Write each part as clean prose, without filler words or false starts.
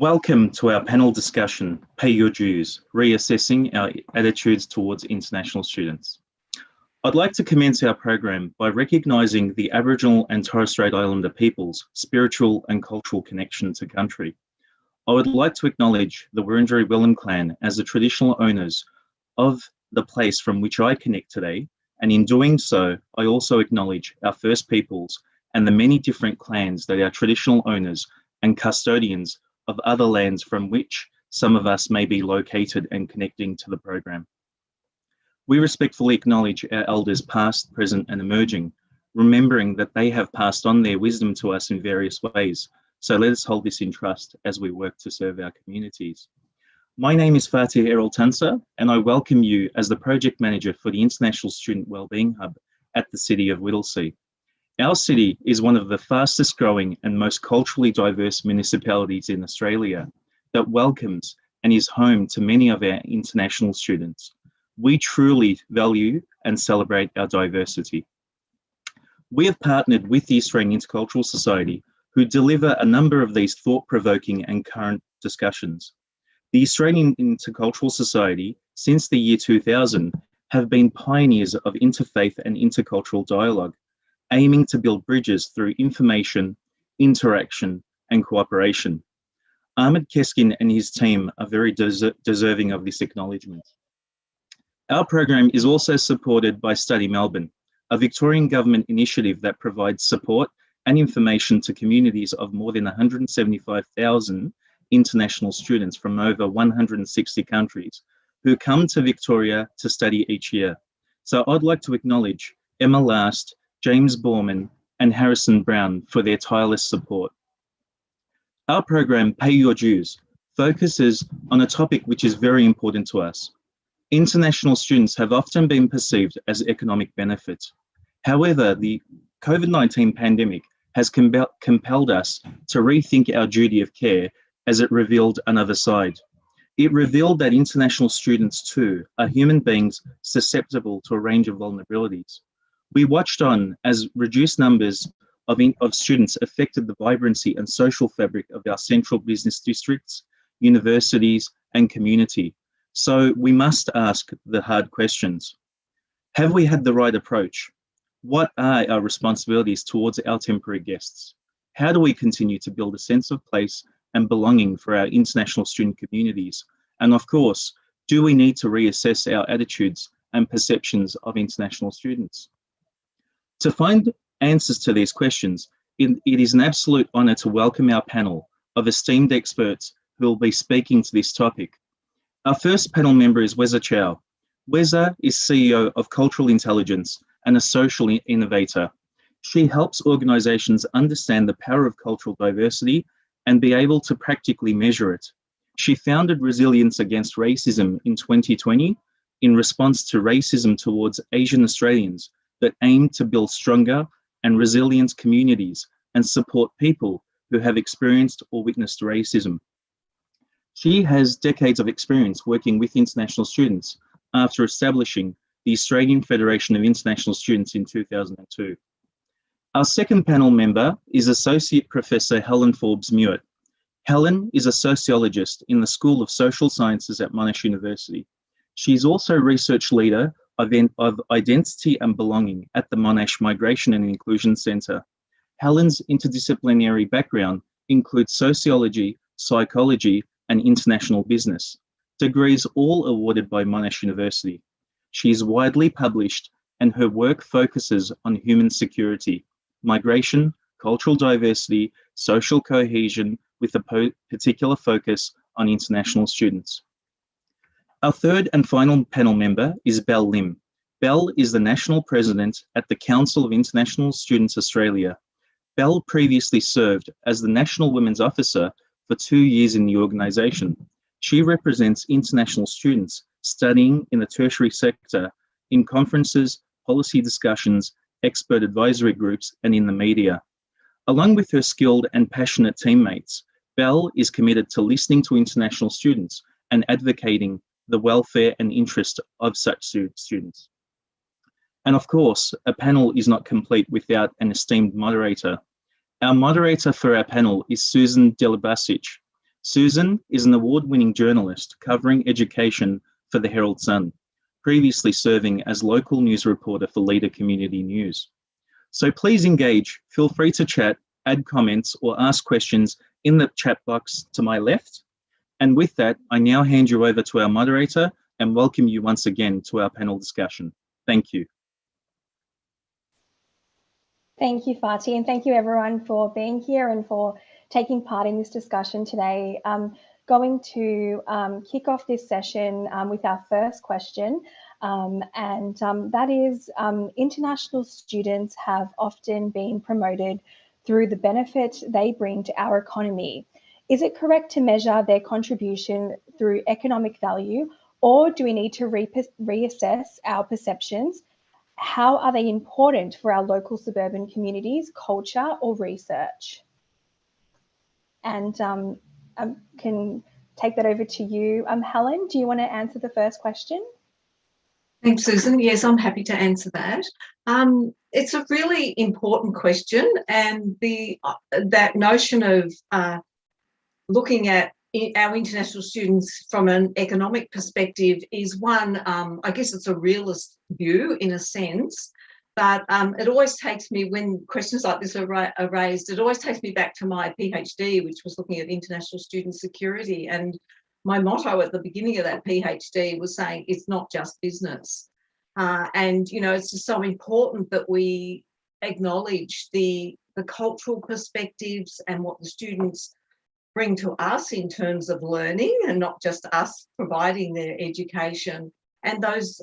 Welcome to our panel discussion, Pay Your Dues, Reassessing Our Attitudes Towards International Students. I'd like to commence our program by recognising the Aboriginal and Torres Strait Islander people's spiritual and cultural connection to country. I would like to acknowledge the Wurundjeri Willam clan as the traditional owners of the place from which I connect today, and in doing so, I also acknowledge our First Peoples and the many different clans that are traditional owners and custodians of other lands from which some of us may be located and connecting to the program. We respectfully acknowledge our elders past, present and emerging, remembering that they have passed on their wisdom to us in various ways. So let us hold this in trust as we work to serve our communities. My name is Fatih Errol Tansa, and I welcome you as the Project Manager for the International Student Wellbeing Hub at the City of Whittlesea. Our city is one of the fastest growing and most culturally diverse municipalities in Australia that welcomes and is home to many of our international students. We truly value and celebrate our diversity. We have partnered with the Australian Intercultural Society, who deliver a number of these thought-provoking and current discussions. The Australian Intercultural Society, since the year 2000, have been pioneers of interfaith and intercultural dialogue, aiming to build bridges through information, interaction, and cooperation. Ahmed Keskin and his team are very deserving of this acknowledgement. Our program is also supported by Study Melbourne, a Victorian government initiative that provides support and information to communities of more than 175,000 international students from over 160 countries who come to Victoria to study each year. So I'd like to acknowledge Emma Last, James Borman and Harrison Brown for their tireless support. Our program, Pay Your Dues, focuses on a topic which is very important to us. International students have often been perceived as economic benefits. However, the COVID-19 pandemic has compelled us to rethink our duty of care as it revealed another side. It revealed that international students too are human beings susceptible to a range of vulnerabilities. We watched on as reduced numbers of students affected the vibrancy and social fabric of our central business districts, universities, and community. So we must ask the hard questions. Have we had the right approach? What are our responsibilities towards our temporary guests? How do we continue to build a sense of place and belonging for our international student communities? And of course, do we need to reassess our attitudes and perceptions of international students? To find answers to these questions, it is an absolute honour to welcome our panel of esteemed experts who will be speaking to this topic. Our first panel member is Weza Chow. Weza is CEO of Cultural Intelligence and a social innovator. She helps organisations understand the power of cultural diversity and be able to practically measure it. She founded Resilience Against Racism in 2020 in response to racism towards Asian Australians that aim to build stronger and resilient communities and support people who have experienced or witnessed racism. She has decades of experience working with international students after establishing the Australian Federation of International Students in 2002. Our second panel member is Associate Professor Helen Forbes-Mewett. Helen is a sociologist in the School of Social Sciences at Monash University. She is also research leader of Identity and Belonging at the Monash Migration and Inclusion Centre. Helen's interdisciplinary background includes sociology, psychology, and international business, degrees all awarded by Monash University. She is widely published and her work focuses on human security, migration, cultural diversity, social cohesion, with a particular focus on international students. Our third and final panel member is Belle Lim. Belle is the National President at the Council of International Students Australia. Belle previously served as the National Women's Officer for 2 years in the organisation. She represents international students studying in the tertiary sector in conferences, policy discussions, expert advisory groups, and in the media. Along with her skilled and passionate teammates, Belle is committed to listening to international students and advocating the welfare and interest of such students. And of course, a panel is not complete without an esteemed moderator. Our moderator for our panel is Susan Delibasic. Susan is an award-winning journalist covering education for the Herald Sun, previously serving as local news reporter for Leader Community News. So please engage, feel free to chat, add comments or ask questions in the chat box to my left. And with that, I now hand you over to our moderator and welcome you once again to our panel discussion. Thank you. Thank you, Fatih, and thank you everyone for being here and for taking part in this discussion today. I'm going to kick off this session with our first question, that is, international students have often been promoted through the benefit they bring to our economy. Is it correct to measure their contribution through economic value, or do we need to reassess our perceptions? How are they important for our local suburban communities, culture, or research? And I can take that over to you. Helen, do you want to answer the first question? Thanks, Susan. Yes, I'm happy to answer that. It's a really important question, and that notion of looking at our international students from an economic perspective is one, I guess it's a realist view in a sense, but it always takes me, when questions like this are raised, it always takes me back to my PhD, which was looking at international student security. And my motto at the beginning of that PhD was saying, it's not just business. And, you know, it's just so important that we acknowledge the cultural perspectives and what the students bring to us in terms of learning, and not just us providing their education, and those,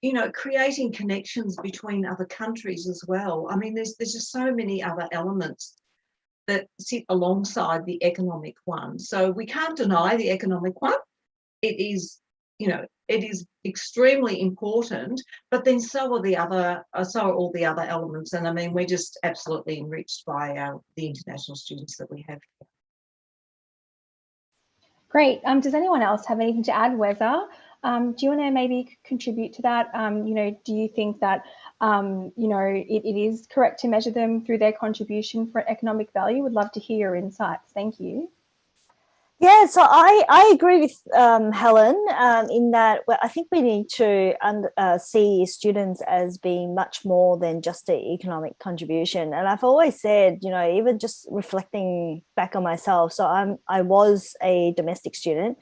you know, creating connections between other countries as well. I mean, there's just so many other elements that sit alongside the economic one. So we can't deny the economic one. It is, you know, it is extremely important, but then so are all the other elements. And I mean, we're just absolutely enriched by the international students that we have. Great. Does anyone else have anything to add, Weza? Do you want to maybe contribute to that? You know, do you think that, you know, it is correct to measure them through their contribution for economic value? Would love to hear your insights. Thank you. Yeah, so I agree with Helen in that I think we need to see students as being much more than just the economic contribution. And I've always said, you know, even just reflecting back on myself, so I was a domestic student,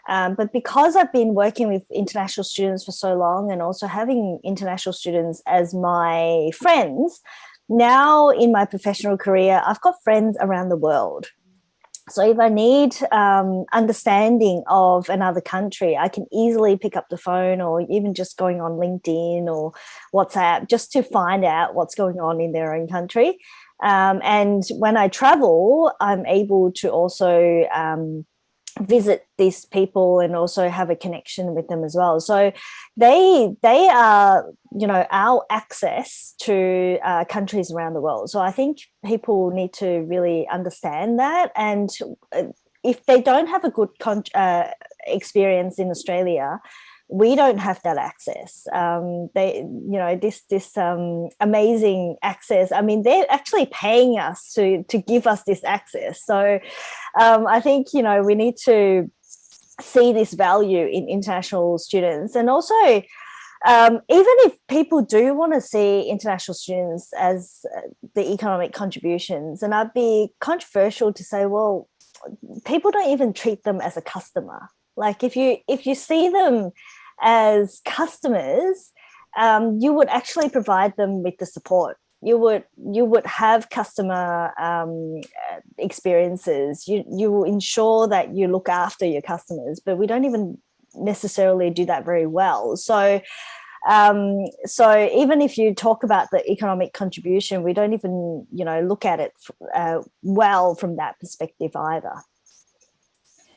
but because I've been working with international students for so long and also having international students as my friends, now in my professional career, I've got friends around the world. So if I need understanding of another country, I can easily pick up the phone, or even just going on LinkedIn or WhatsApp just to find out what's going on in their own country. And when I travel, I'm able to also visit these people and also have a connection with them as well. So they are, you know, our access to countries around the world. So I think people need to really understand that. And if they don't have a good experience in Australia, we don't have that access. They, you know, this amazing access. I mean, they're actually paying us to give us this access. So I think, you know, we need to see this value in international students. And also, even if people do want to see international students as the economic contributions, and I'd be controversial to say, well, people don't even treat them as a customer. Like if you see them as customers, you would actually provide them with the support. You would have customer experiences. You will ensure that you look after your customers, but we don't even necessarily do that very well. So even if you talk about the economic contribution, we don't even, you know, look at it well from that perspective either.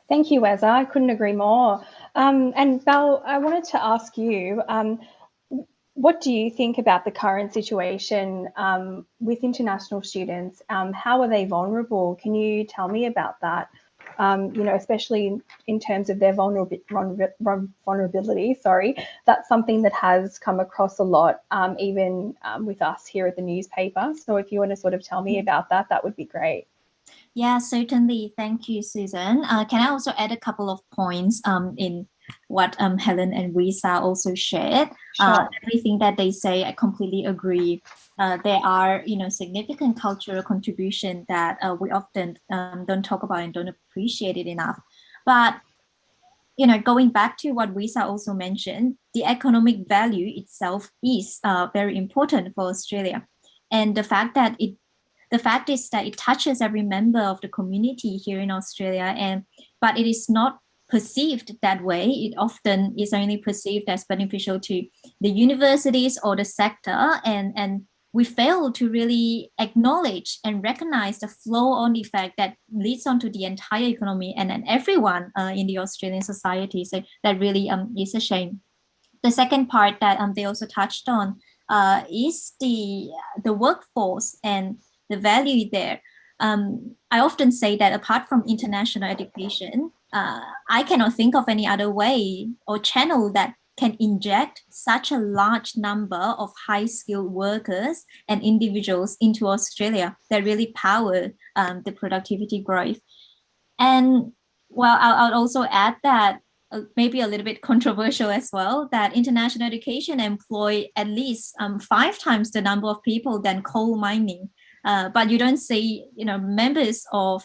Thank you, Weza. I couldn't agree more. And Belle, I wanted to ask you, what do you think about the current situation with international students? How are they vulnerable? Can you tell me about that? You know, especially in terms of their vulnerability, sorry, that's something that has come across a lot, even with us here at the newspaper. So if you want to sort of tell me about that, that would be great. Yeah, certainly. Thank you, Susan. Can I also add a couple of points in what Helen and Risa also shared? Sure. Everything that they say, I completely agree. There are, significant cultural contribution that we often don't talk about and don't appreciate it enough. But going back to what Risa also mentioned, the economic value itself is very important for Australia, and the fact is that it touches every member of the community here in Australia, but it is not perceived that way. It often is only perceived as beneficial to the universities or the sector, and we fail to really acknowledge and recognize the flow-on effect that leads on to the entire economy and everyone in the Australian society. So that really is a shame. The second part that they also touched on is the workforce and the value there. I often say that apart from international education, I cannot think of any other way or channel that can inject such a large number of high-skilled workers and individuals into Australia that really power the productivity growth. And well, I'll also add that maybe a little bit controversial as well, that international education employ at least 5 times the number of people than coal mining. But you don't see, members of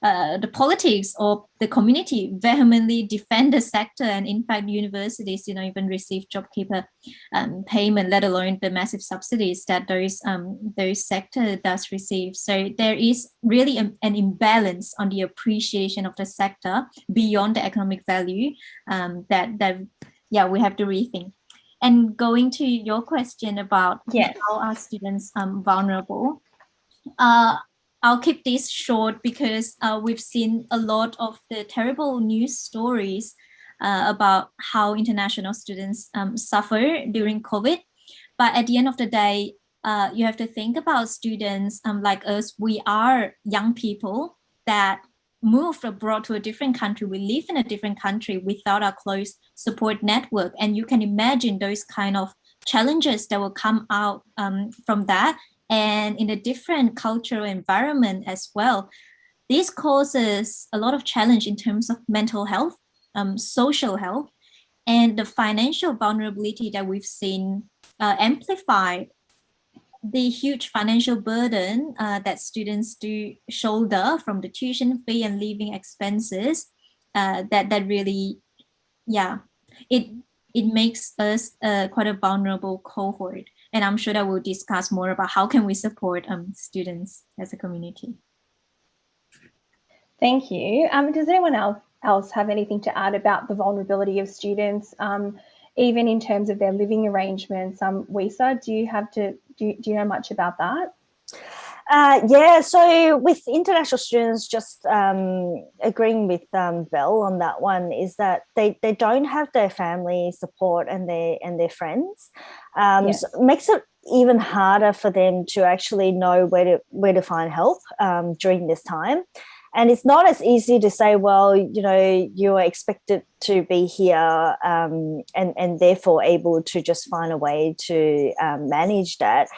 the politics or the community vehemently defend the sector, and in fact universities even receive JobKeeper payment, let alone the massive subsidies that those sector does receive. So there is really an imbalance on the appreciation of the sector beyond the economic value that we have to rethink. And going to your question about how are students vulnerable, I'll keep this short because we've seen a lot of the terrible news stories about how international students suffer during COVID. But at the end of the day, you have to think about students like us. We are young people that moved abroad to a different country. We live in a different country without our close support network. And you can imagine those kind of challenges that will come out from that. And in a different cultural environment as well. This causes a lot of challenge in terms of mental health, social health, and the financial vulnerability that we've seen amplify the huge financial burden that students do shoulder from the tuition fee and living expenses. That really, it makes us quite a vulnerable cohort. And I'm sure that we'll discuss more about how can we support students as a community. Thank you. Does anyone else have anything to add about the vulnerability of students, even in terms of their living arrangements? Risa, do you know much about that? Yeah, so with international students, just agreeing with Vel on that one, is that they don't have their family support and their friends. Yes. So it makes it even harder for them to actually know where to find help during this time. And it's not as easy to say, well, you are expected to be here and therefore able to just find a way to manage that.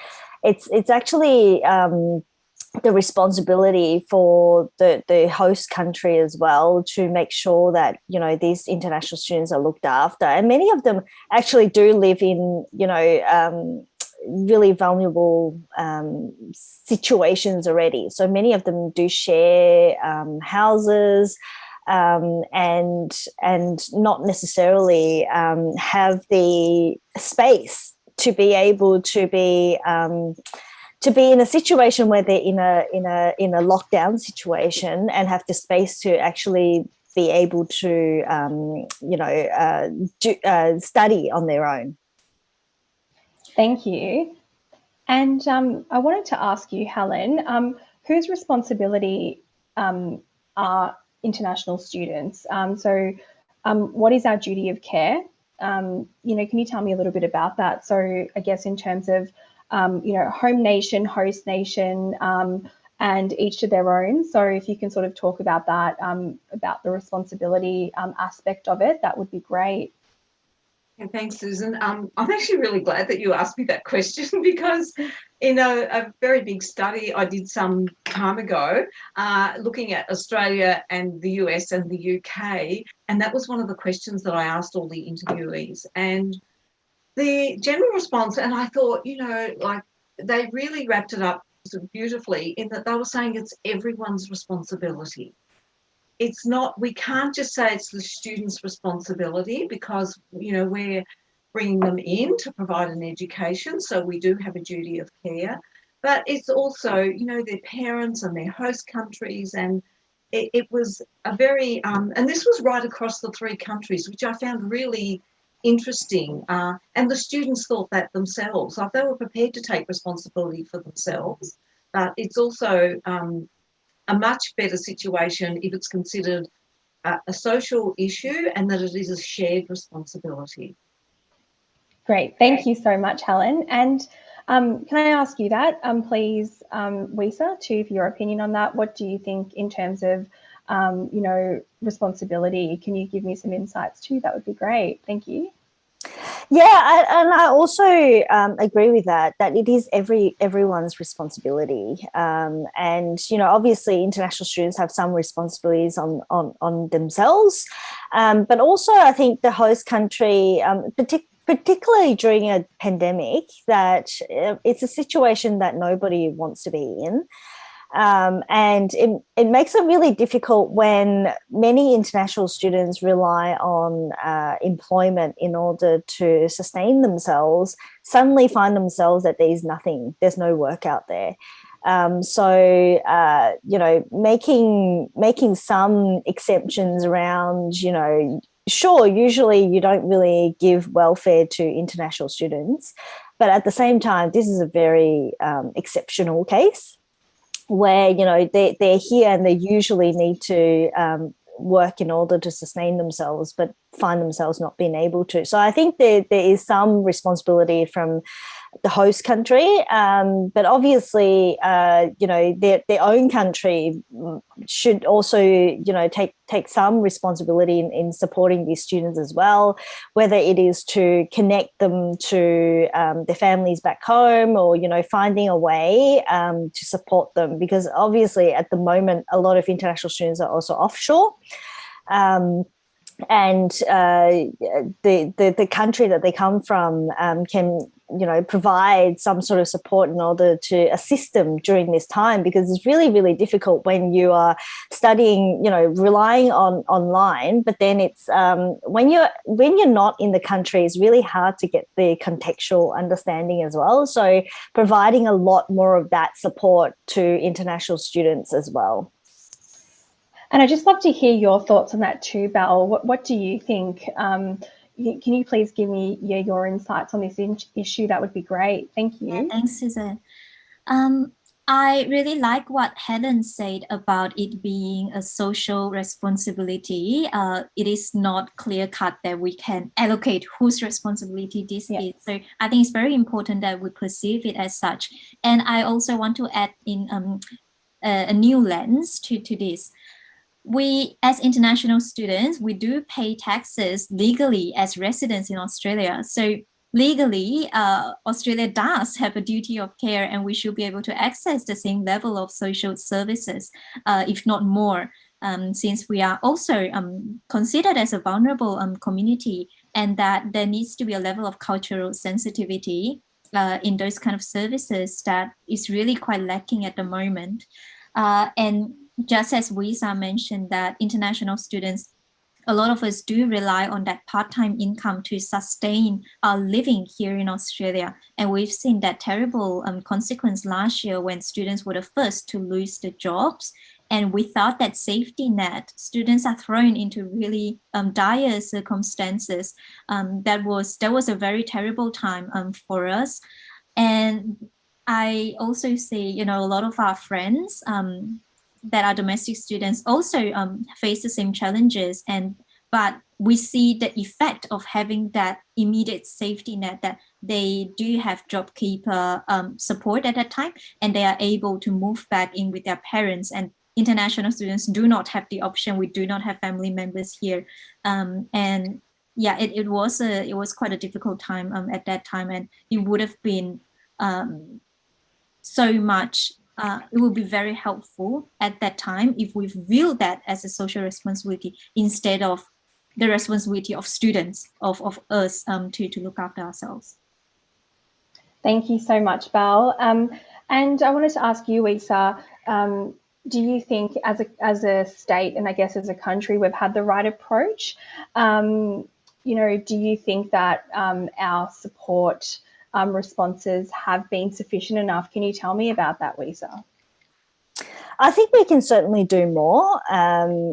It's actually the responsibility for the host country as well to make sure that these international students are looked after, and many of them actually do live in really vulnerable situations already. So many of them do share houses and not necessarily have the space to be able to be in a situation where they're in a lockdown situation and have the space to actually be able to study on their own. Thank you. And I wanted to ask you, Helen, whose responsibility are international students? What is our duty of care? Can you tell me a little bit about that? So I guess in terms of, home nation, host nation, and each to their own. So if you can sort of talk about that, about the responsibility aspect of it, that would be great. Yeah, thanks, Susan. I'm actually really glad that you asked me that question because in a very big study I did some time ago, looking at Australia and the US and the UK, and that was one of the questions that I asked all the interviewees. And the general response, and I thought, like they really wrapped it up sort of beautifully in that they were saying it's everyone's responsibility. It's not, we can't just say it's the student's responsibility because, we're bringing them in to provide an education. So we do have a duty of care, but it's also, their parents and their host countries. And it was a very, and this was right across the 3 countries, which I found really interesting. And the students thought that themselves, like they were prepared to take responsibility for themselves, but it's also, a much better situation if it's considered a social issue and that it is a shared responsibility. Great, thank you so much, Helen. And can I ask you that, please, Wisa, too, for your opinion on that? What do you think in terms of, responsibility? Can you give me some insights too? That would be great. Thank you. Yeah, and I also agree with that it is everyone's responsibility. And, obviously international students have some responsibilities on themselves. But also I think the host country, particularly during a pandemic, that it's a situation that nobody wants to be in. And it makes it really difficult when many international students rely on employment in order to sustain themselves, suddenly find themselves that there's no work out there. So, making some exceptions around, sure, usually you don't really give welfare to international students, but at the same time, this is a very exceptional case where, they're here and they usually need to work in order to sustain themselves, but find themselves not being able to. So I think there is some responsibility from the host country, but obviously, their own country should also, take some responsibility in supporting these students as well, whether it is to connect them to their families back home or, finding a way to support them, because obviously at the moment, a lot of international students are also offshore. And the country that they come from can, provide some sort of support in order to assist them during this time, because it's really, really difficult when you are studying, relying on online, but then it's when you're not in the country, it's really hard to get the contextual understanding as well. So providing a lot more of that support to international students as well. And I'd just love to hear your thoughts on that too, Belle. What do you think? Can you please give me your insights on this issue? That would be great. Thank you. Yeah, thanks, Susan. I really like what Helen said about it being a social responsibility. It is not clear-cut that we can allocate whose responsibility this is. So I think it's very important that we perceive it as such. And I also want to add in a new lens to this. We, as international students, we do pay taxes legally as residents in Australia. So legally, Australia does have a duty of care, and we should be able to access the same level of social services, if not more, since we are also considered as a vulnerable community, and that there needs to be a level of cultural sensitivity in those kind of services that is really quite lacking at the moment. And just as Wisa mentioned that international students, a lot of us do rely on that part-time income to sustain our living here in Australia. And we've seen that terrible consequence last year when students were the first to lose their jobs. And without that safety net, students are thrown into really dire circumstances. That was a very terrible time for us. And I also see, a lot of our friends that are domestic students also face the same challenges, but we see the effect of having that immediate safety net, that they do have JobKeeper support at that time, and they are able to move back in with their parents. And international students do not have the option. We do not have family members here, and yeah, it was quite a difficult time at that time, and it would have been so much. It would be very helpful at that time if we viewed that as a social responsibility instead of the responsibility of students, of us to look after ourselves. Thank you so much, Val. And I wanted to ask you, Isa, do you think as a state and I guess as a country we've had the right approach? Do you think that our support responses have been sufficient enough? Can you tell me about that, Isa? I think we can certainly do more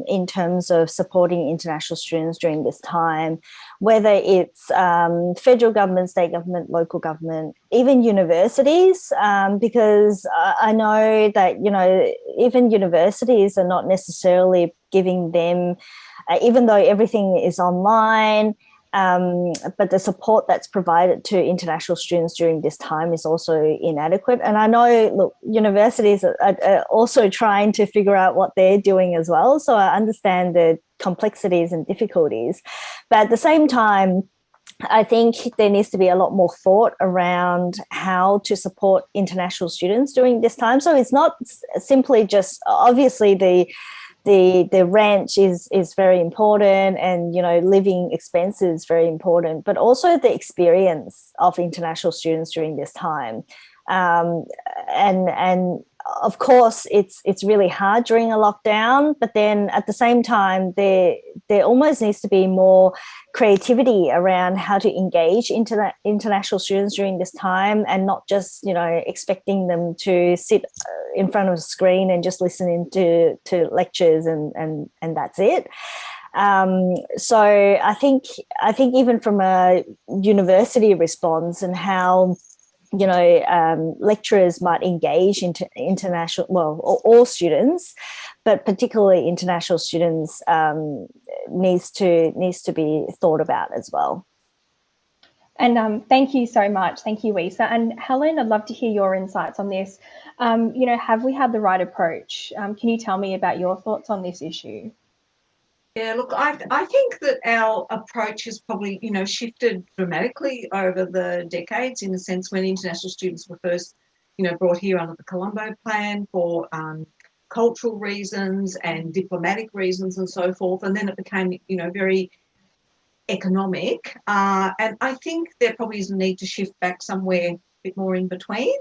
in terms of supporting international students during this time, whether it's federal government, state government, local government, even universities, because I know that, even universities are not necessarily giving them, even though everything is online, but the support that's provided to international students during this time is also inadequate. And I know, look, universities are also trying to figure out what they're doing as well. So I understand the complexities and difficulties. But at the same time, I think there needs to be a lot more thought around how to support international students during this time. So it's not simply just, obviously, the rent is very important, and living expenses very important, but also the experience of international students during this time, and of course it's really hard during a lockdown, but then at the same time there almost needs to be more creativity around how to engage international students during this time, and not just expecting them to sit in front of a screen and just listening to lectures and that's it. So I think even from a university response and how lecturers might engage into international, all students, but particularly international students, needs to be thought about as well. And thank you so much. Thank you, Isa. And Helen, I'd love to hear your insights on this. Have we had the right approach? Can you tell me about your thoughts on this issue? Yeah, look, I think that our approach has probably, shifted dramatically over the decades, in a sense, when international students were first, brought here under the Colombo Plan for cultural reasons and diplomatic reasons and so forth. And then it became, very economic. And I think there probably is a need to shift back somewhere a bit more in between,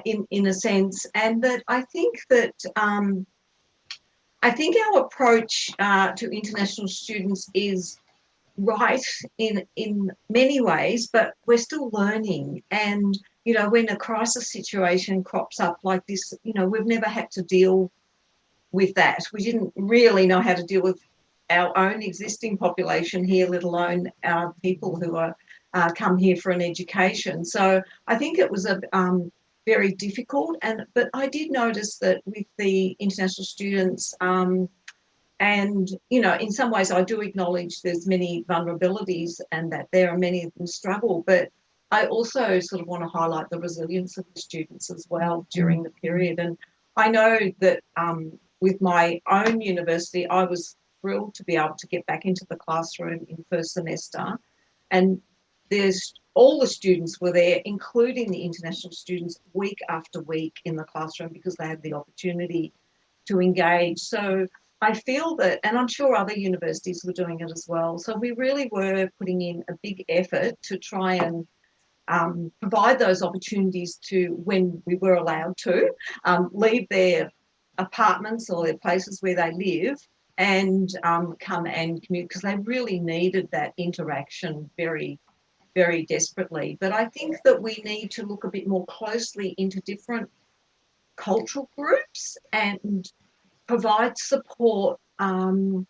in a sense. And that I think that our approach to international students is right in many ways, but we're still learning. And, when a crisis situation crops up like this, we've never had to deal with that. We didn't really know how to deal with our own existing population here, let alone our people who are come here for an education. So I think it was a very difficult, but I did notice that with the international students, and in some ways I do acknowledge there's many vulnerabilities and that there are many of them struggle, but I also sort of want to highlight the resilience of the students as well during the period. And I know that with my own university, I was thrilled to be able to get back into the classroom in first semester, and all the students were there, including the international students, week after week in the classroom, because they had the opportunity to engage. So I feel that, and I'm sure other universities were doing it as well, so we really were putting in a big effort to try and provide those opportunities to, when we were allowed to, leave their apartments or their places where they live and come and commute, because they really needed that interaction very, very desperately. But I think that we need to look a bit more closely into different cultural groups and provide support in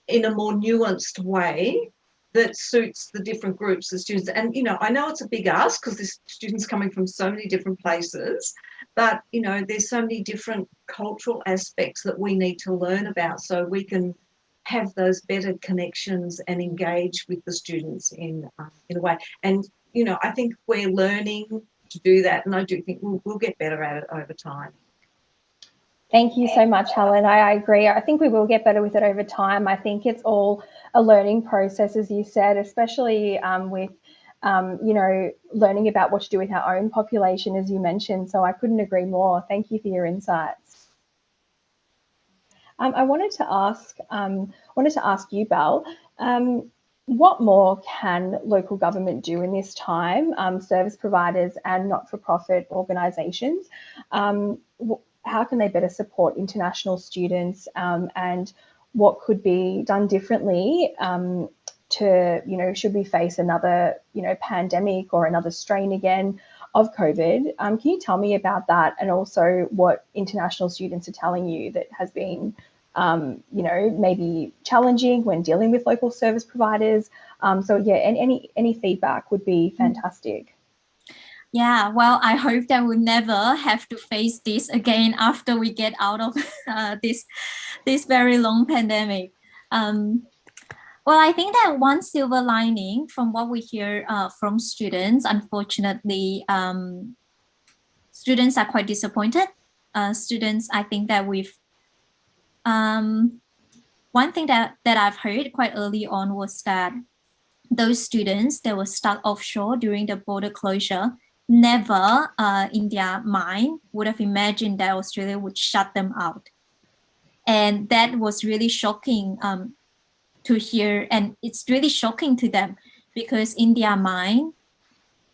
a more nuanced way that suits the different groups of students. And, I know it's a big ask because there's students coming from so many different places, but, there's so many different cultural aspects that we need to learn about so we can have those better connections and engage with the students in a way. And, I think we're learning to do that, and I do think we'll get better at it over time. Thank you so much, Helen. I agree. I think we will get better with it over time. I think it's all a learning process, as you said, especially with you know, learning about what to do with our own population, as you mentioned. So I couldn't agree more. Thank you for your insights. I wanted to ask you, Belle, what more can local government do in this time, service providers and not-for-profit organisations? How can they better support international students, and what could be done differently to, you know, should we face another, you know, pandemic or another strain again of COVID? Can you tell me about that, and also what international students are telling you that has been you know, maybe challenging when dealing with local service providers? So yeah, and any feedback would be fantastic. Yeah, well, I hope that we'll never have to face this again after we get out of this very long pandemic. Well, I think that one silver lining from what we hear from students, unfortunately, students are quite disappointed. Students, I think that we've one thing that I've heard quite early on was that those students that were stuck offshore during the border closure never in their mind would have imagined that Australia would shut them out. And that was really shocking to hear. And it's really shocking to them because in their mind,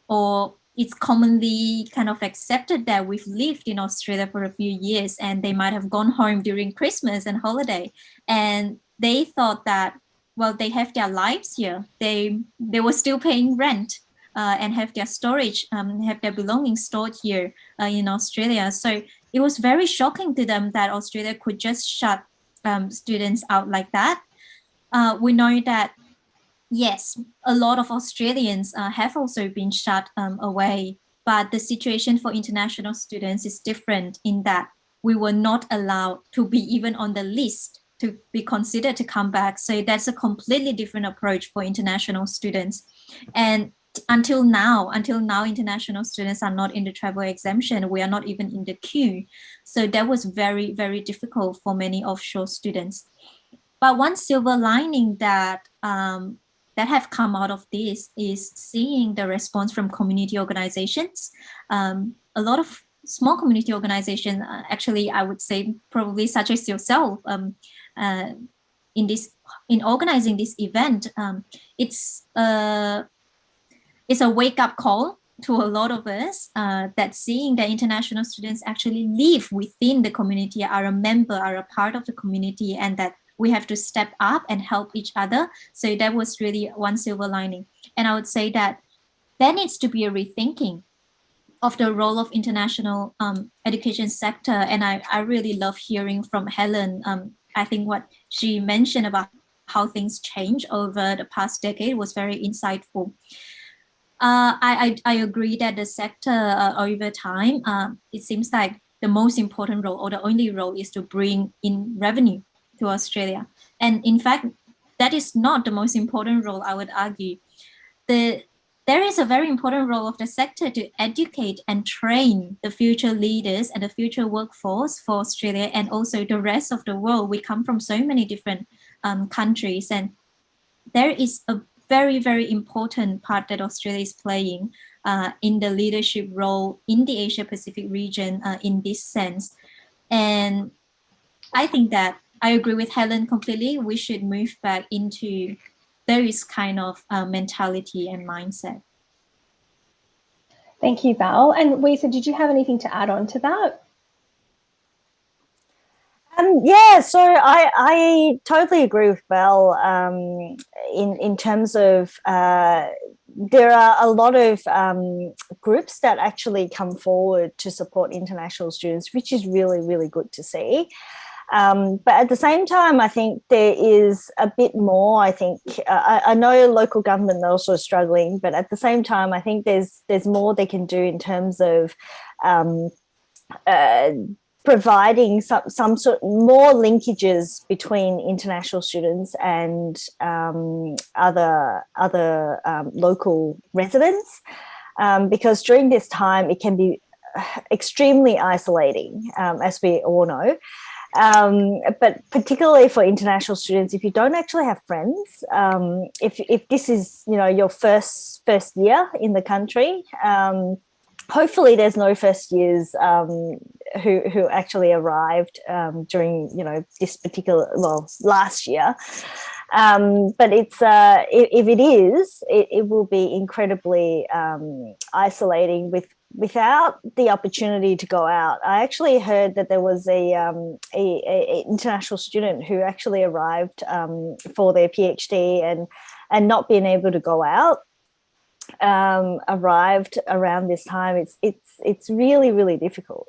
or it's commonly kind of accepted that we've lived in Australia for a few years and they might have gone home during Christmas and holiday. And they thought that, well, they have their lives here. They were still paying rent and have their storage, have their belongings stored here in Australia. So it was very shocking to them that Australia could just shut students out like that. We know that yes, a lot of Australians have also been shut away, but the situation for international students is different in that we were not allowed to be even on the list to be considered to come back. So that's a completely different approach for international students. And until now, international students are not in the travel exemption. We are not even in the queue. So that was very, very difficult for many offshore students. But one silver lining that that have come out of this is seeing the response from community organizations. A lot of small community organizations, actually, I would say probably such as yourself, in organizing this event, it's a wake-up call to a lot of us that seeing that international students actually live within the community, are a member, are a part of the community, and that we have to step up and help each other. So that was really one silver lining. And I would say that there needs to be a rethinking of the role of international education sector. And I really love hearing from Helen. I think what she mentioned about how things change over the past decade was very insightful. I agree that the sector over time, it seems like the most important role or the only role is to bring in revenue to Australia. And in fact, that is not the most important role, I would argue. There is a very important role of the sector to educate and train the future leaders and the future workforce for Australia and also the rest of the world. We come from so many different countries, and there is a very, very important part that Australia is playing in the leadership role in the Asia Pacific region in this sense. And I think that I agree with Helen completely. We should move back into those kind of mentality and mindset. Thank you, Val. And Lisa, did you have anything to add on to that? Yeah, so I totally agree with Val in terms of there are a lot of groups that actually come forward to support international students, which is really, really good to see. But at the same time, I think there is a bit more. I think I know local government are also struggling, but at the same time, I think there's more they can do in terms of providing some sort more linkages between international students and other local residents, because during this time it can be extremely isolating, as we all know. But particularly for international students, if you don't actually have friends, if this is, you know, your first year in the country, hopefully there's no first years who actually arrived during, you know, this particular, well, last year. But it's if it is, it will be incredibly isolating without the opportunity to go out. I actually heard that there was a international student who actually arrived for their PhD and not being able to go out. Arrived around this time. It's really difficult.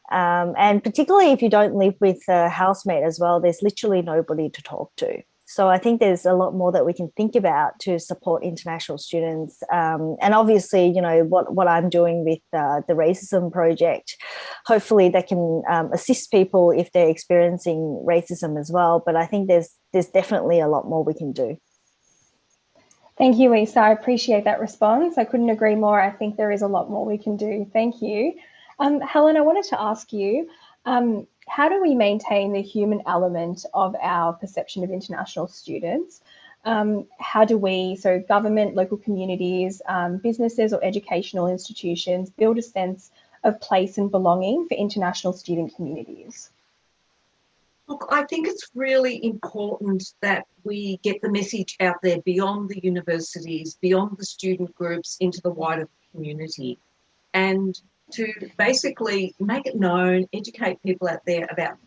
And particularly if you don't live with a housemate as well, there's literally nobody to talk to. So I think there's a lot more that we can think about to support international students. And obviously, you know, what I'm doing with the racism project, hopefully that can assist people if they're experiencing racism as well. But I think there's definitely a lot more we can do. Thank you, Lisa. I appreciate that response. I couldn't agree more. I think there is a lot more we can do. Thank you. Helen, I wanted to ask you, how do we maintain the human element of our perception of international students? How do we, so government, local communities, businesses or educational institutions, build a sense of place and belonging for international student communities? Look, I think it's really important that we get the message out there beyond the universities, beyond the student groups, into the wider community, and to basically make it known, educate people out there about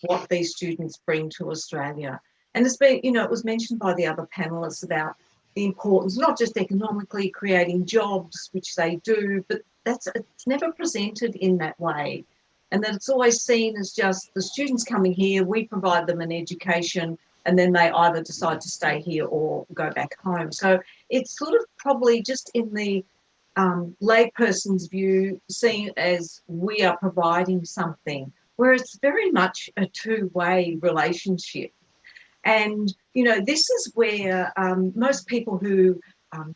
what these students bring to Australia. And it's been, you know, it was mentioned by the other panelists about the importance, not just economically creating jobs, which they do, but it's never presented in that way. And that it's always seen as just the students coming here, we provide them an education, and then they either decide to stay here or go back home. So it's sort of probably just in the layperson's view, seen as we are providing something, where it's very much a two-way relationship. And, you know, this is where most people who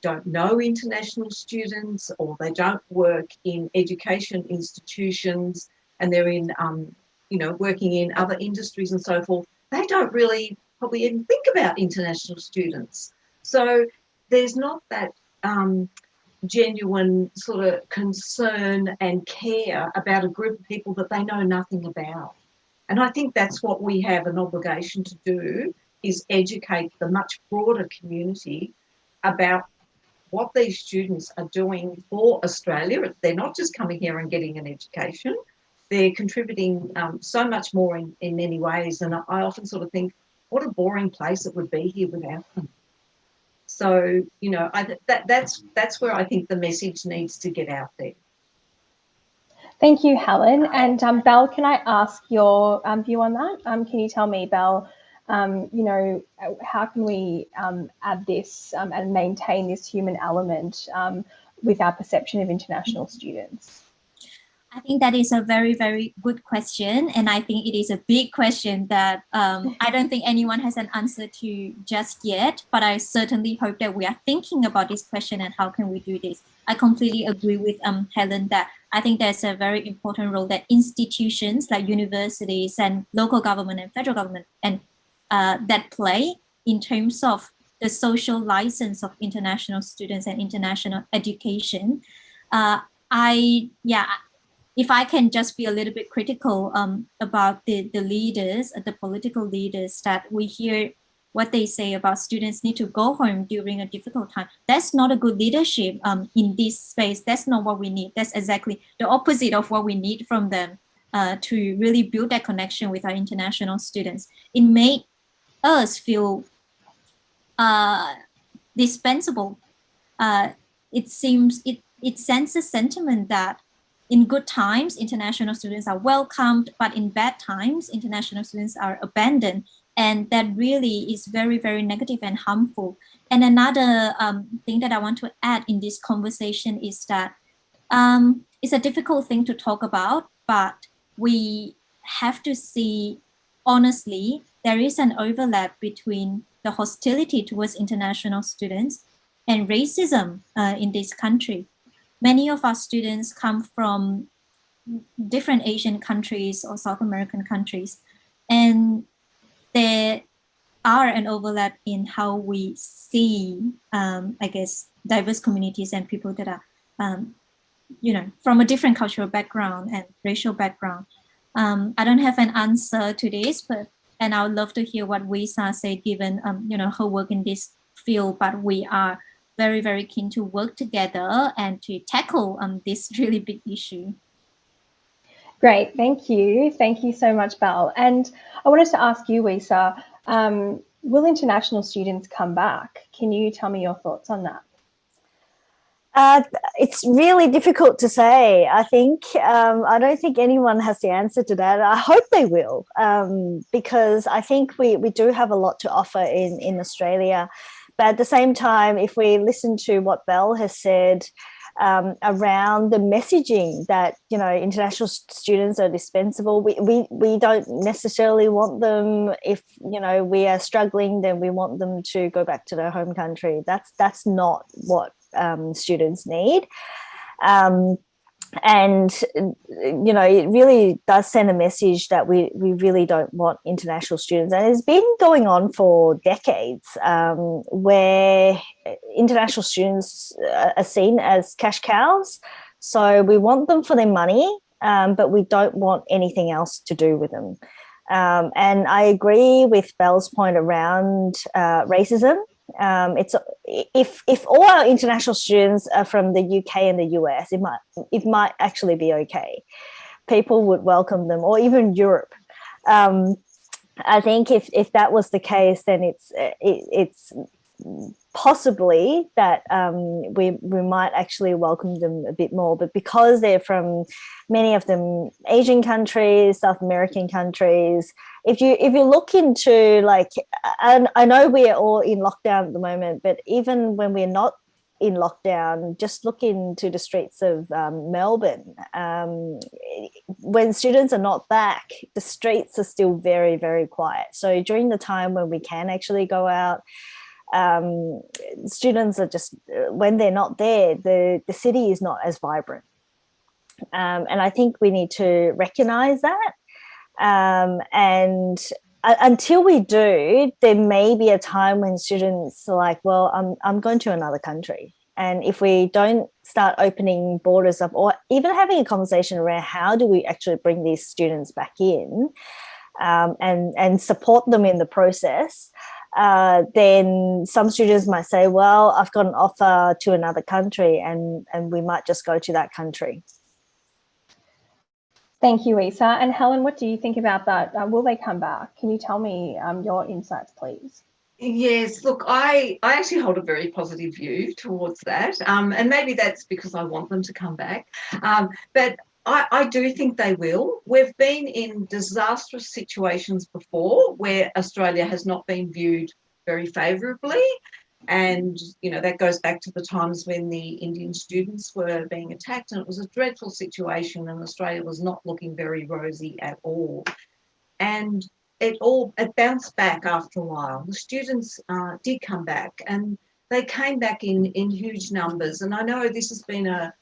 don't know international students, or they don't work in education institutions, and they're in, you know, working in other industries and so forth, they don't really probably even think about international students. So there's not that genuine sort of concern and care about a group of people that they know nothing about. And I think that's what we have an obligation to do, is educate the much broader community about what these students are doing for Australia. They're not just coming here and getting an education. They're contributing so much more in many ways. And I often sort of think, what a boring place it would be here without them. So, you know, that's where I think the message needs to get out there. Thank you, Helen. And Belle, can I ask your view on that? Can you tell me, Belle, you know, how can we add this and maintain this human element with our perception of international students? I think that is a very, very good question. And I think it is a big question that I don't think anyone has an answer to just yet, but I certainly hope that we are thinking about this question and how can we do this. I completely agree with Helen that I think there's a very important role that institutions like universities and local government and federal government and that play in terms of the social license of international students and international education. If I can just be a little bit critical about the leaders, the political leaders, that we hear what they say about students need to go home during a difficult time. That's not a good leadership in this space. That's not what we need. That's exactly the opposite of what we need from them to really build that connection with our international students. It made us feel dispensable. It seems, it sends a sentiment that in good times, international students are welcomed, but in bad times, international students are abandoned. And that really is very, very negative and harmful. And another thing that I want to add in this conversation is that it's a difficult thing to talk about, but we have to see honestly, there is an overlap between the hostility towards international students and racism in this country. Many of our students come from different Asian countries or South American countries, And there are an overlap in how we see, I guess, diverse communities and people that are, from a different cultural background and racial background. I don't have an answer to this, and I would love to hear what Wisa said, given, her work in this field, but we are very, very keen to work together and to tackle this really big issue. Great, thank you. Thank you so much, Belle. And I wanted to ask you, Wisa, will international students come back? Can you tell me your thoughts on that? It's really difficult to say. I think I don't think anyone has the answer to that. I hope they will, because I think we do have a lot to offer in Australia. But at the same time, if we listen to what Belle has said around the messaging that international students are dispensable, we don't necessarily want them. If we are struggling, then we want them to go back to their home country. That's not what students need. And it really does send a message that we really don't want international students. And it's been going on for decades, where international students are seen as cash cows. So we want them for their money, but we don't want anything else to do with them. And I agree with Belle's point around racism. It's if all our international students are from the UK and the US, it might actually be okay. People would welcome them, or even Europe. I think if that was the case, then it's possibly that we might actually welcome them a bit more. But because they're from, many of them, Asian countries, South American countries, if you look into, like, and I know we are all in lockdown at the moment, but even when we're not in lockdown, just look into the streets of Melbourne. When students are not back, the streets are still very, very quiet. So during the time when we can actually go out, students are just, when they're not there, the city is not as vibrant. And I think we need to recognize that. And until we do, there may be a time when students are like, well, I'm going to another country. And if we don't start opening borders up, or even having a conversation around how do we actually bring these students back in, and support them in the process, then some students might say, well, I've got an offer to another country, and we might just go to that country. Thank you, Wisa. And Helen, what do you think about that? Will they come back? Can you tell me your insights, please? Yes, look, I actually hold a very positive view towards that. And maybe that's because I want them to come back. But I do think they will. We've been in disastrous situations before where Australia has not been viewed very favourably. And, that goes back to the times when the Indian students were being attacked, and it was a dreadful situation, and Australia was not looking very rosy at all. And it bounced back after a while. The students did come back, and they came back in huge numbers. And I know this has been a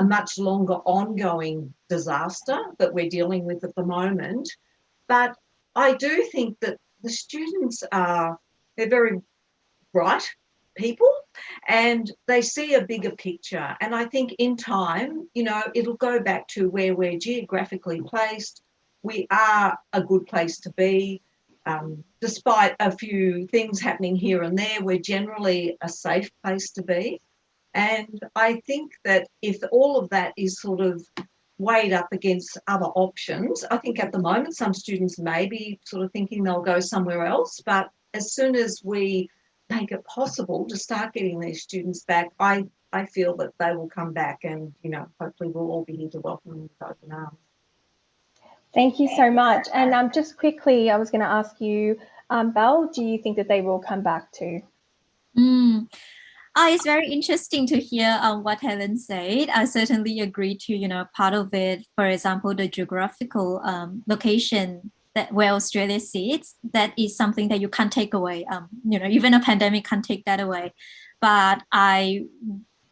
much longer ongoing disaster that we're dealing with at the moment. But I do think that the students they're very bright people, and they see a bigger picture. And I think in time, it'll go back to where we're geographically placed. We are a good place to be. Despite a few things happening here and there, we're generally a safe place to be. And I think that if all of that is sort of weighed up against other options, I think at the moment some students may be sort of thinking they'll go somewhere else. But as soon as we make it possible to start getting these students back, I feel that they will come back, and, hopefully we'll all be here to welcome them with open arms. Thank you so much. And just quickly, I was going to ask you, Belle, do you think that they will come back too? It's very interesting to hear what Helen said. I certainly agree to, part of it, for example, the geographical location where Australia sits, that is something that you can't take away. Even a pandemic can't take that away. But I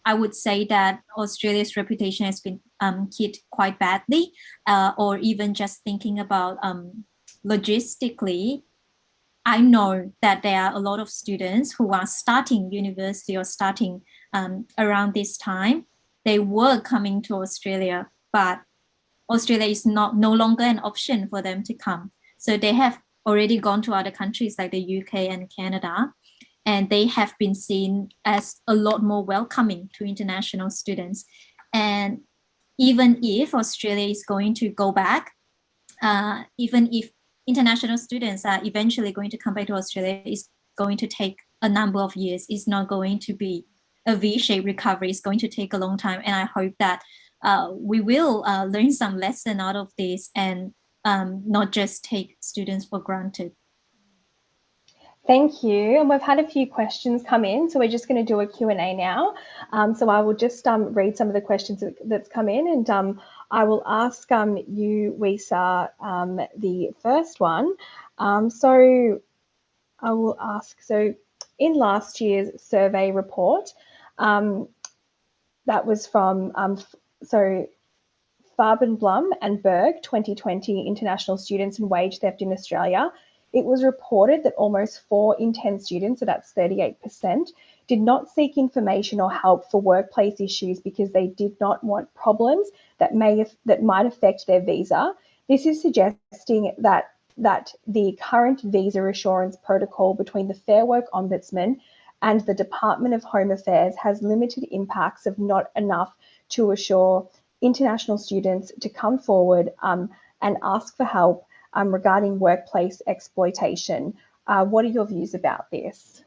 would say that Australia's reputation has been hit quite badly, or even just thinking about logistically, I know that there are a lot of students who are starting university or starting around this time. They were coming to Australia, but Australia is no longer an option for them to come. So they have already gone to other countries like the UK and Canada, and they have been seen as a lot more welcoming to international students. And even if Australia is going to go back, even if international students are eventually going to come back to Australia, it's going to take a number of years. It's not going to be a V-shaped recovery. It's going to take a long time. And I hope that we will learn some lesson out of this and not just take students for granted. Thank you. And we've had a few questions come in, so we're just going to do a Q&A now. So I will just read some of the questions that's come in, and I will ask you, Wisa, the first one. So I will ask, so in last year's survey report, that was from, Farbenblum and Berg 2020 International Students and Wage Theft in Australia. It was reported that almost 4 in 10 students, so that's 38%, did not seek information or help for workplace issues because they did not want problems that might affect their visa. This is suggesting that the current visa assurance protocol between the Fair Work Ombudsman and the Department of Home Affairs has limited impacts of not enough to assure international students to come forward and ask for help regarding workplace exploitation. What are your views about this?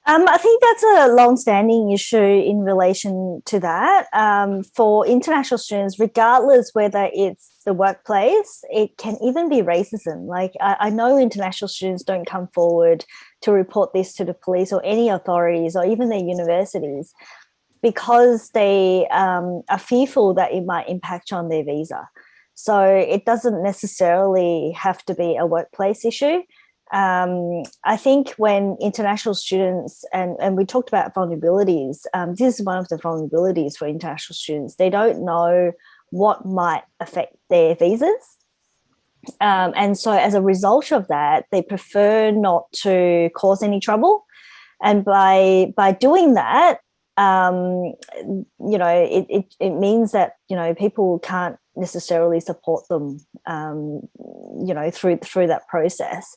I think that's a long-standing issue in relation to that. For international students, regardless whether it's the workplace, it can even be racism. Like I know international students don't come forward to report this to the police or any authorities or even their universities because they are fearful that it might impact on their visa. So it doesn't necessarily have to be a workplace issue. I think when international students, and we talked about vulnerabilities, this is one of the vulnerabilities for international students. They don't know what might affect their visas. And so as a result of that, they prefer not to cause any trouble. And by doing that, it means that, people can't necessarily support them, through that process.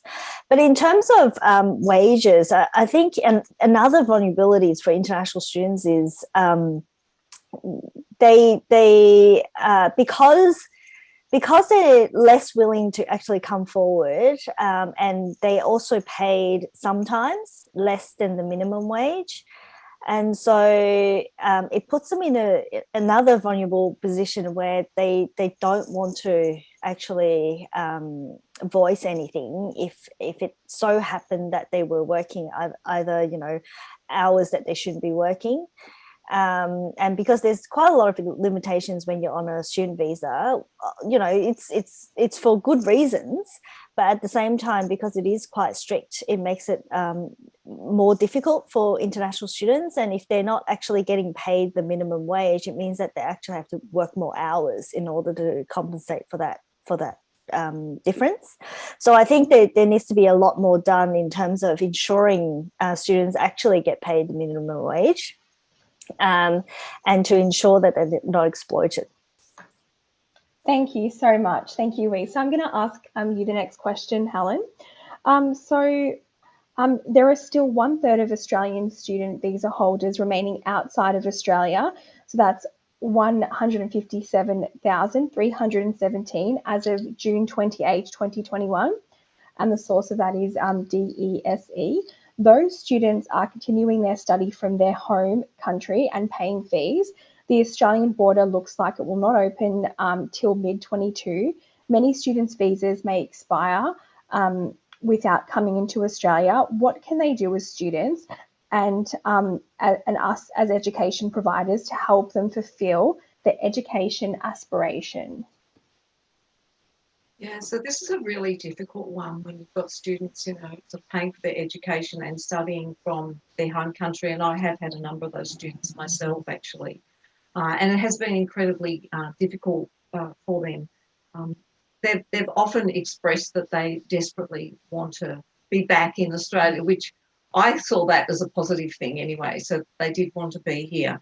But in terms of wages, I think another vulnerabilities for international students is because they're less willing to actually come forward, and they also paid sometimes less than the minimum wage. And so it puts them in another vulnerable position where they don't want to actually voice anything if it so happened that they were working either, hours that they shouldn't be working. And because there's quite a lot of limitations when you're on a student visa, it's for good reasons, but at the same time, because it is quite strict, it makes it more difficult for international students. And if they're not actually getting paid the minimum wage, it means that they actually have to work more hours in order to compensate for that difference. So I think that there needs to be a lot more done in terms of ensuring students actually get paid the minimum wage. And to ensure that they're not exploited. Thank you so much. Thank you, Ree. So I'm going to ask you the next question, Helen. There are still 1/3 of Australian student visa holders remaining outside of Australia. So that's 157,317 as of June 28, 2021. And the source of that is DESE. Those students are continuing their study from their home country and paying fees. The Australian border looks like it will not open till mid-22. Many students' visas may expire without coming into Australia. What can they do as students and us as education providers to help them fulfil their education aspiration? Yeah, so this is a really difficult one when you've got students, paying for their education and studying from their home country. And I have had a number of those students myself, actually. And it has been incredibly difficult for them. they've often expressed that they desperately want to be back in Australia, which I saw that as a positive thing anyway. So they did want to be here.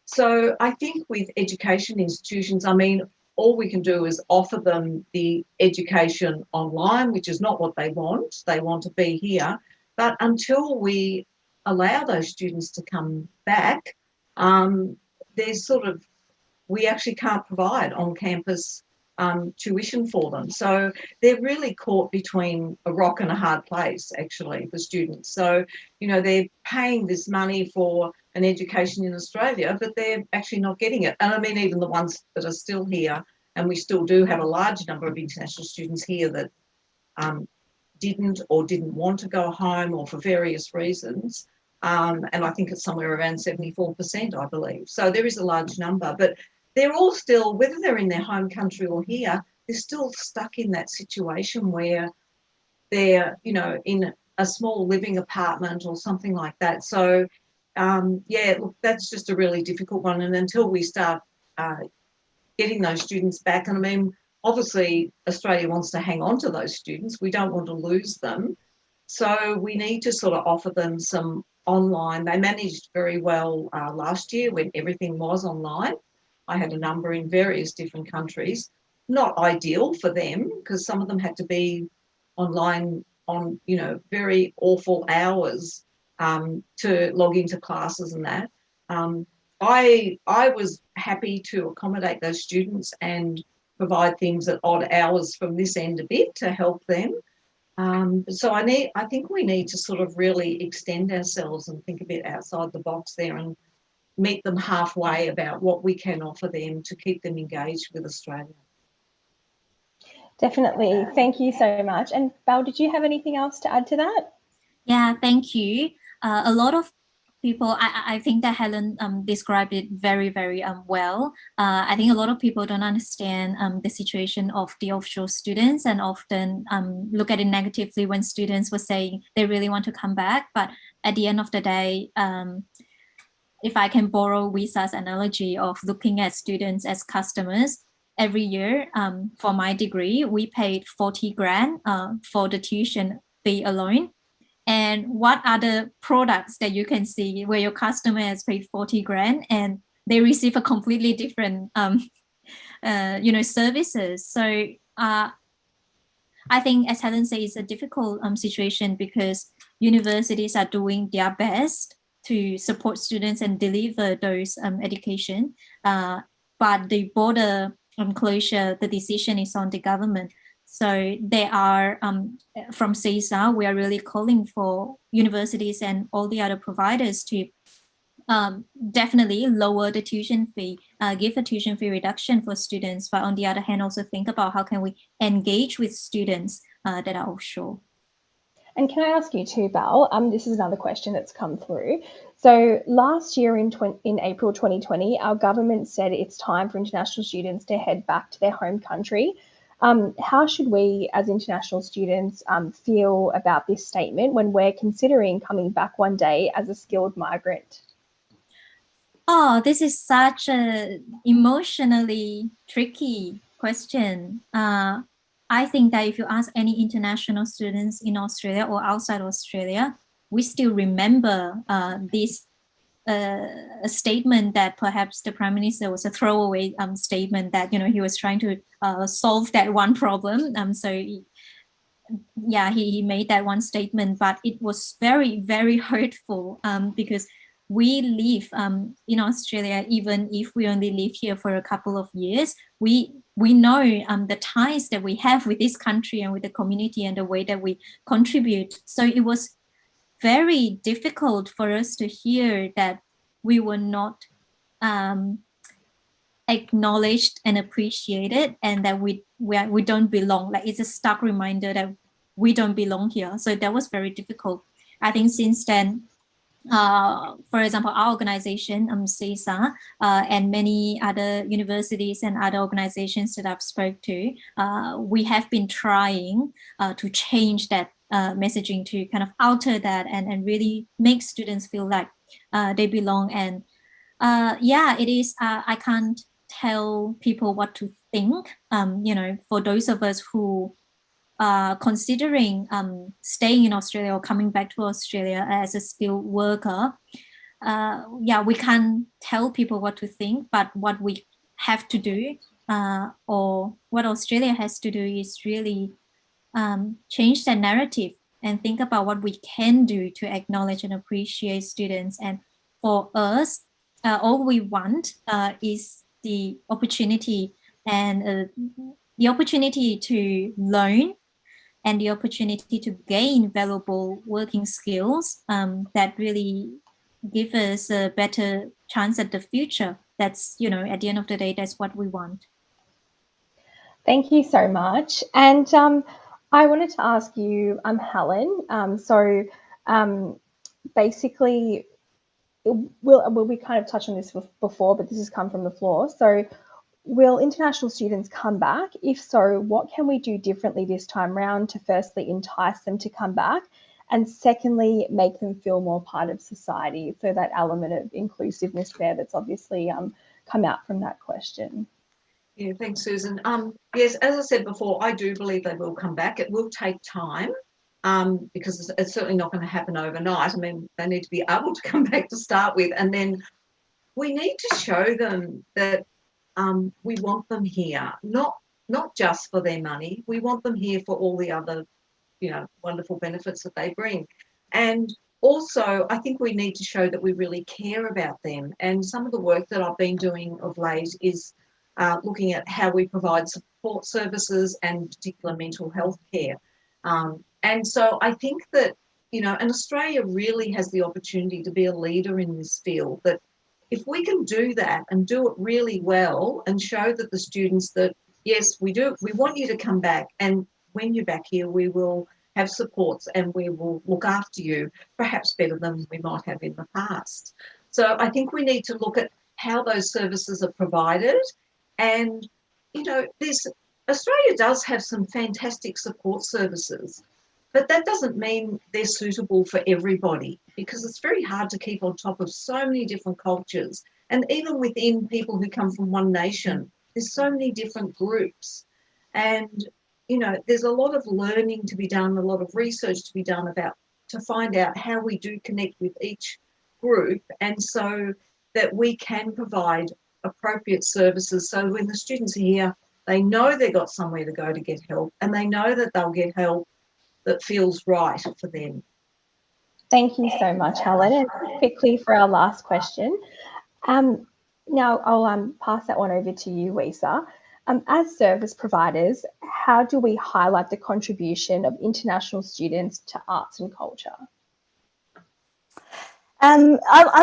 So I think with education institutions, I mean, all we can do is offer them the education online, which is not what they want. They want to be here. But until we allow those students to come back, there's sort of, we actually can't provide on-campus tuition for them. So they're really caught between a rock and a hard place, actually, for students. So, you know, they're paying this money for an education in Australia, but they're actually not getting it. And I mean, even the ones that are still here, and we still do have a large number of international students here that didn't want to go home or for various reasons. And I think it's somewhere around 74%, I believe. So there is a large number, but they're all still, whether they're in their home country or here, they're still stuck in that situation where they're, you know, in a small living apartment or something like that. So, yeah, look, that's just a really difficult one. And until we start getting those students back, and I mean, obviously Australia wants to hang on to those students. We don't want to lose them. So we need to sort of offer them some online. They managed very well last year when everything was online. I had a number in various different countries. Not ideal for them because some of them had to be online on, you know, very awful hours to log into classes and that. I was happy to accommodate those students and provide things at odd hours from this end a bit to help them. So I think we need to sort of really extend ourselves and think a bit outside the box there and meet them halfway about what we can offer them to keep them engaged with Australia. Definitely. Thank you so much. And Val, did you have anything else to add to that? Yeah, thank you. A lot of people, I think that Helen described it very, very well. I think a lot of people don't understand the situation of the offshore students and often look at it negatively when students were saying they really want to come back. But at the end of the day, if I can borrow Visa's analogy of looking at students as customers, every year for my degree, we paid 40 grand for the tuition fee alone. And what are the products that you can see where your customer has paid 40 grand and they receive a completely different, services. So I think, as Helen says, it's a difficult situation because universities are doing their best to support students and deliver those education. But the border closure, the decision is on the government. So they are, from CESA, we are really calling for universities and all the other providers to definitely lower the tuition fee, give a tuition fee reduction for students, but on the other hand, also think about how can we engage with students that are offshore. And can I ask you too, Val, this is another question that's come through. So last year in April 2020, our government said it's time for international students to head back to their home country. How should we as international students feel about this statement when we're considering coming back one day as a skilled migrant? Oh, this is such an emotionally tricky question. I think that if you ask any international students in Australia or outside Australia, we still remember this a statement that perhaps the Prime Minister was a throwaway statement that, you know, he was trying to solve that one problem. He made that one statement, but it was very, very hurtful because we live in Australia, even if we only live here for a couple of years, we know the ties that we have with this country and with the community and the way that we contribute. So it was very difficult for us to hear that we were not acknowledged and appreciated and that we don't belong. Like, it's a stark reminder that we don't belong here. So that was very difficult. I think since then, for example, our organization, CESA, and many other universities and other organizations that I've spoke to, we have been trying to change that messaging to kind of alter that and really make students feel like they belong. And it is, I can't tell people what to think. For those of us who are considering staying in Australia or coming back to Australia as a skilled worker, we can't tell people what to think, but what we have to do, or what Australia has to do, is really change that narrative and think about what we can do to acknowledge and appreciate students. And for us, all we want is the opportunity, and the opportunity to learn, and the opportunity to gain valuable working skills that really give us a better chance at the future. That's, at the end of the day, that's what we want. Thank you so much. And I wanted to ask you, Helen, basically, we kind of touched on this before, but this has come from the floor. So will international students come back? If so, what can we do differently this time round to firstly entice them to come back, and secondly, make them feel more part of society? So that element of inclusiveness there that's obviously come out from that question. Yeah, thanks, Susan. Yes, as I said before, I do believe they will come back. It will take time because it's certainly not going to happen overnight. I mean, they need to be able to come back to start with, and then we need to show them that we want them here, not just for their money. We want them here for all the other, wonderful benefits that they bring. And also, I think we need to show that we really care about them. And some of the work that I've been doing of late is looking at how we provide support services and particular mental health care. And so I think that, and Australia really has the opportunity to be a leader in this field, that if we can do that and do it really well and show that the students that, yes, we want you to come back, and when you're back here, we will have supports and we will look after you, perhaps better than we might have in the past. So I think we need to look at how those services are provided. And, Australia does have some fantastic support services, but that doesn't mean they're suitable for everybody, because it's very hard to keep on top of so many different cultures. And even within people who come from one nation, there's so many different groups. And, there's a lot of learning to be done, a lot of research to be done to find out how we do connect with each group, and so that we can provide appropriate services. So when the students are here, they know they've got somewhere to go to get help, and they know that they'll get help that feels right for them. Thank you so much, Helen. And quickly for our last question, now I'll pass that one over to you, Lisa. As service providers, how do we highlight the contribution of international students to arts and culture? I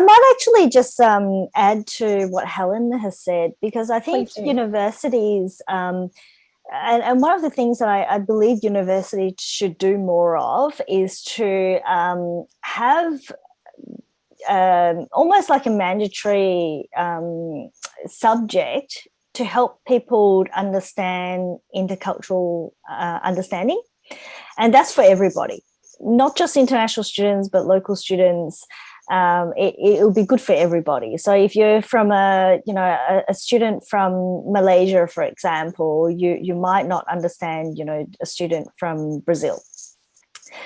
might actually just add to what Helen has said, because I think universities, and one of the things that I believe universities should do more of is to have almost like a mandatory subject to help people understand intercultural understanding. And that's for everybody, not just international students, but local students. It will be good for everybody. So if you're from a student from Malaysia, for example, you might not understand, a student from Brazil.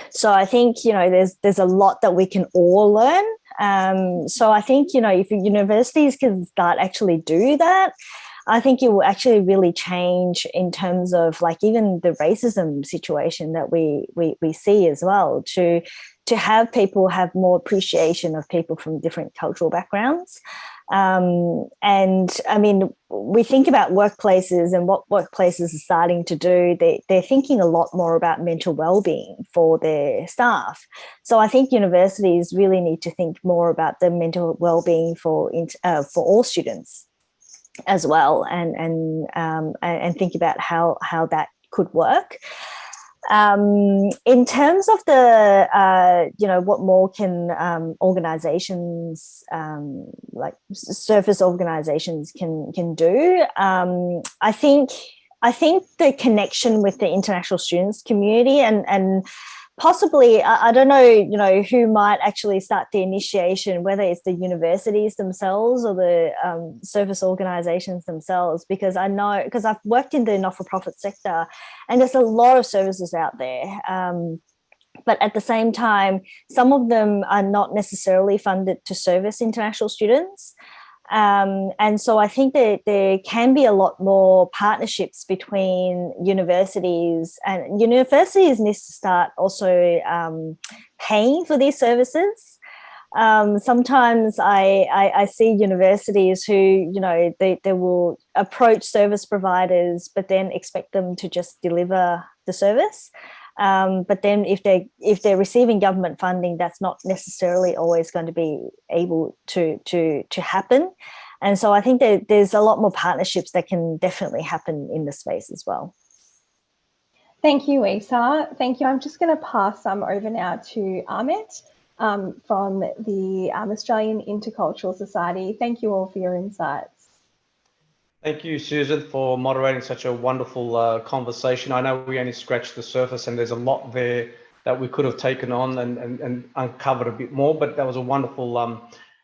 So I think, there's a lot that we can all learn. So I think, if universities can start actually do that, I think it will actually really change in terms of like even the racism situation that we see as well, to have people have more appreciation of people from different cultural backgrounds. And I mean, we think about workplaces and what workplaces are starting to do. They're thinking a lot more about mental well-being for their staff. So I think universities really need to think more about the mental well-being for all students as well, and think about how that could work. In terms of the what more can organizations like service organizations can do, I think the connection with the international students community and possibly, I don't know, who might actually start the initiation, whether it's the universities themselves or the service organizations themselves, because I've worked in the not-for-profit sector and there's a lot of services out there. But at the same time, some of them are not necessarily funded to service international students. And so I think that there can be a lot more partnerships between universities, and universities need to start also paying for these services. Sometimes I see universities who, they will approach service providers, but then expect them to just deliver the service. But then if they're receiving government funding, that's not necessarily always going to be able to happen. And so I think that there's a lot more partnerships that can definitely happen in the space as well. Thank you, Isa. Thank you. I'm just going to pass over now to Amit from the Australian Intercultural Society. Thank you all for your insights. Thank you, Susan, for moderating such a wonderful conversation. I know we only scratched the surface and there's a lot there that we could have taken on and uncovered a bit more, but that was a wonderful,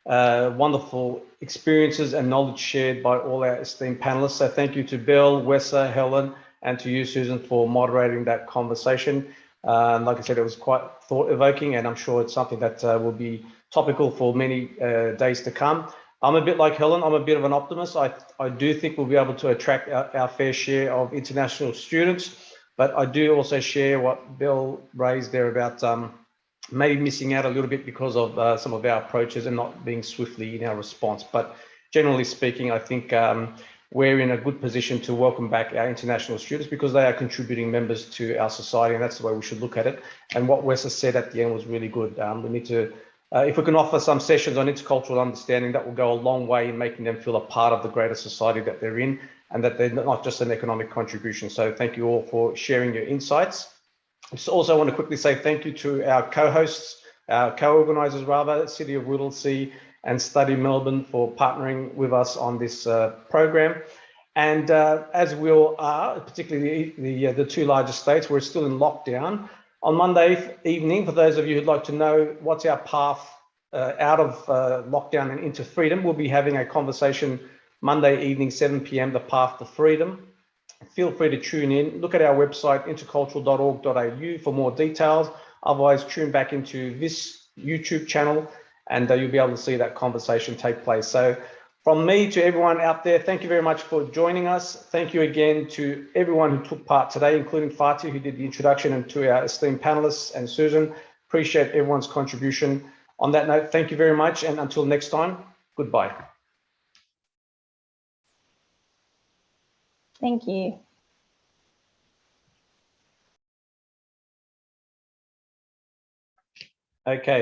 wonderful experiences and knowledge shared by all our esteemed panelists. So thank you to Bill, Wessa, Helen, and to you, Susan, for moderating that conversation. Like I said, it was quite thought-evoking, and I'm sure it's something that will be topical for many days to come. I'm a bit like Helen, I'm a bit of an optimist. I do think we'll be able to attract our fair share of international students, but I do also share what Bill raised there about maybe missing out a little bit because of some of our approaches and not being swiftly in our response. But generally speaking, I think we're in a good position to welcome back our international students because they are contributing members to our society, and that's the way we should look at it. And what Wessa said at the end was really good. We need to if we can offer some sessions on intercultural understanding, that will go a long way in making them feel a part of the greater society that they're in, and that they're not just an economic contribution. So thank you all for sharing your insights. I just also want to quickly say thank you to our co-hosts, our co-organisers rather, City of Whittlesea and Study Melbourne, for partnering with us on this program. And as we all are, particularly the two largest states, we're still in lockdown. On Monday evening, for those of you who'd like to know what's our path out of lockdown and into freedom, we'll be having a conversation Monday evening, 7 p.m, the path to freedom. Feel free to tune in. Look at our website, intercultural.org.au, for more details. Otherwise, tune back into this YouTube channel and you'll be able to see that conversation take place. So from me to everyone out there, thank you very much for joining us. Thank you again to everyone who took part today, including Fatih, who did the introduction, and to our esteemed panelists and Susan. Appreciate everyone's contribution. On that note, thank you very much, and until next time, goodbye. Thank you. Okay.